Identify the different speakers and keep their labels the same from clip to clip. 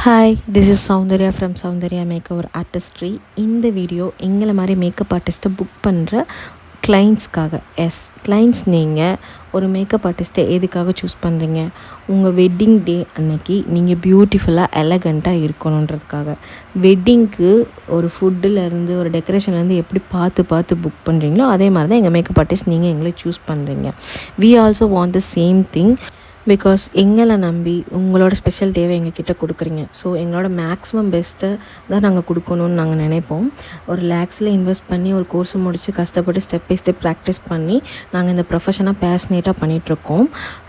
Speaker 1: Hi, this is Soundarya from Soundarya makeover artistry. இந்த video எங்களை மாதிரி மேக்கப் ஆர்டிஸ்ட்டை புக் பண்ணுற கிளைண்ட்ஸ்க்காக. கிளைண்ட்ஸ் நீங்கள் ஒரு மேக்கப் ஆர்டிஸ்ட்டை எதுக்காக சூஸ் பண்ணுறீங்க? உங்கள் வெட்டிங் டே அன்னைக்கு நீங்கள் பியூட்டிஃபுல்லாக எலகண்ட்டாக இருக்கணுன்றதுக்காக. வெட்டிங்க்கு ஒரு ஃபுட்டுலேருந்து ஒரு டெக்கரேஷன்லேருந்து எப்படி பார்த்து புக் பண்ணுறீங்களோ அதே மாதிரி தான் எங்கள் மேக்கப் ஆர்டிஸ்ட் நீங்கள் எங்களை சூஸ் பண்ணுறீங்க. We also want the same thing. Because எங்களை நம்பி உங்களோட ஸ்பெஷல் டேவை எங்ககிட்ட கொடுக்குறீங்க. ஸோ எங்களோட மேக்ஸிமம் பெஸ்ட்டை தான் நாங்கள் கொடுக்கணுன்னு நாங்கள் நினைப்போம். ஒரு லேக்ஸில் இன்வெஸ்ட் பண்ணி ஒரு கோர்ஸை முடித்து கஷ்டப்பட்டு ஸ்டெப் பை ஸ்டெப் ப்ராக்டிஸ் பண்ணி நாங்கள் இந்த ப்ரொஃபஷனாக பேஷனேட்டாக பண்ணிகிட்ருக்கோம்.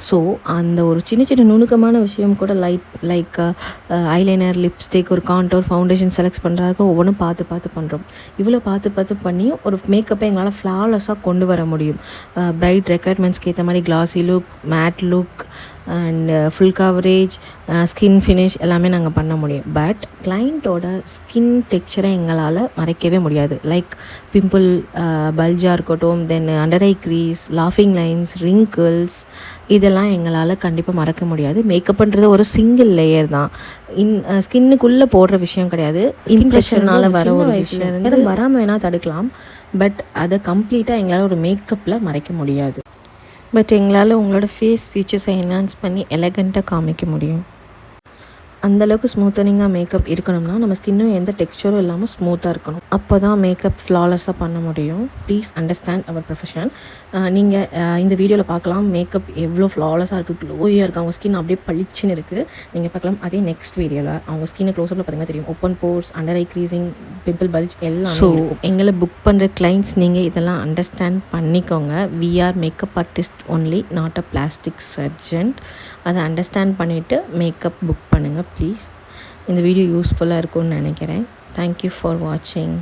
Speaker 1: ஸோ அந்த ஒரு சின்ன நுணுக்கமான விஷயம் கூட லைக் ஐலைனர், லிப்ஸ்டிக், ஒரு கான்டோர், ஃபவுண்டேஷன் செலக்ட் பண்ணுறதுக்கு ஒவ்வொன்றும் பார்த்து பண்ணுறோம். இவ்வளோ பார்த்து பண்ணியும் ஒரு மேக்கப்பை எங்களால் ஃப்ளாலெஸ்ஸாக கொண்டு வர முடியும். பிரைட் ரெக்குயர்மெண்ட்ஸ்க்கு ஏற்ற மாதிரி classy look, mat look and full coverage, skin finish எல்லாமே நாங்கள் பண்ண முடியும். பட் கிளைண்ட்டோட ஸ்கின் டெக்ஸ்சரை எங்களால் மறைக்கவே முடியாது. லைக் பிம்பிள், பல்ஜாக இருக்கட்டும், தென் அண்டர் ஐ க்ரீஸ், லாஃபிங் லைன்ஸ், ரிங்கிள்ஸ், இதெல்லாம் எங்களால் கண்டிப்பாக மறக்க முடியாது. மேக்கப்ன்றது ஒரு சிங்கிள் லேயர் தான். ஸ்கின்னுக்குள்ளே போடுற விஷயம் கிடையாது. இம்ப்ரெஷனால் வர ஒரு வயசுலேருந்து வராமல் வேணால் தடுக்கலாம். பட் அதை கம்ப்ளீட்டாக எங்களால் ஒரு மேக்கப்பில் மறைக்க முடியாது. பட் எங்களால் உங்களோட ஃபேஸ் ஃபீச்சர்ஸை என்ஹான்ஸ் பண்ணி எலகண்ட்டாக காமிக்க முடியும். அந்தளவுக்கு ஸ்மூத்தனிங்காக மேக்கப் இருக்கணும்னா நம்ம ஸ்கின்னும் எந்த டெக்ஸ்சரும் இல்லாமல் ஸ்மூத்தாக இருக்கணும். அப்போ தான் மேக்கப் ஃப்ளாலெஸ்ஸாக பண்ண முடியும். Please understand our profession. நீங்கள் இந்த வீடியோவில் பார்க்கலாம் மேக்கப் எவ்வளோ ஃப்ளாலெஸ்ஸாக இருக்குது, க்ளோயாக இருக்குது. அவங்க ஸ்கின் அப்படியே பளிச்சுன்னு இருக்குது. நீங்கள் பார்க்கலாம். அதே நெக்ஸ்ட் வீடியோவில் அவங்க ஸ்கின்னை க்ளோஸப்பில் பார்த்தீங்கன்னா தெரியும். Open pores, under eye creasing, pimple bulge எல்லாம். ஸோ எங்களை புக் பண்ணுற கிளைண்ட்ஸ் நீங்கள் இதெல்லாம் அண்டர்ஸ்டாண்ட் பண்ணிக்கோங்க. We are makeup artist only, not a plastic surgeon. அதை அண்டர்ஸ்டாண்ட் பண்ணிவிட்டு மேக்கப் புக் பண்ணுங்கள் ப்ளீஸ். இந்த வீடியோ யூஸ்ஃபுல்லாக இருக்கும்னு நினைக்கிறேன். தேங்க்யூ ஃபார் வாட்சிங்.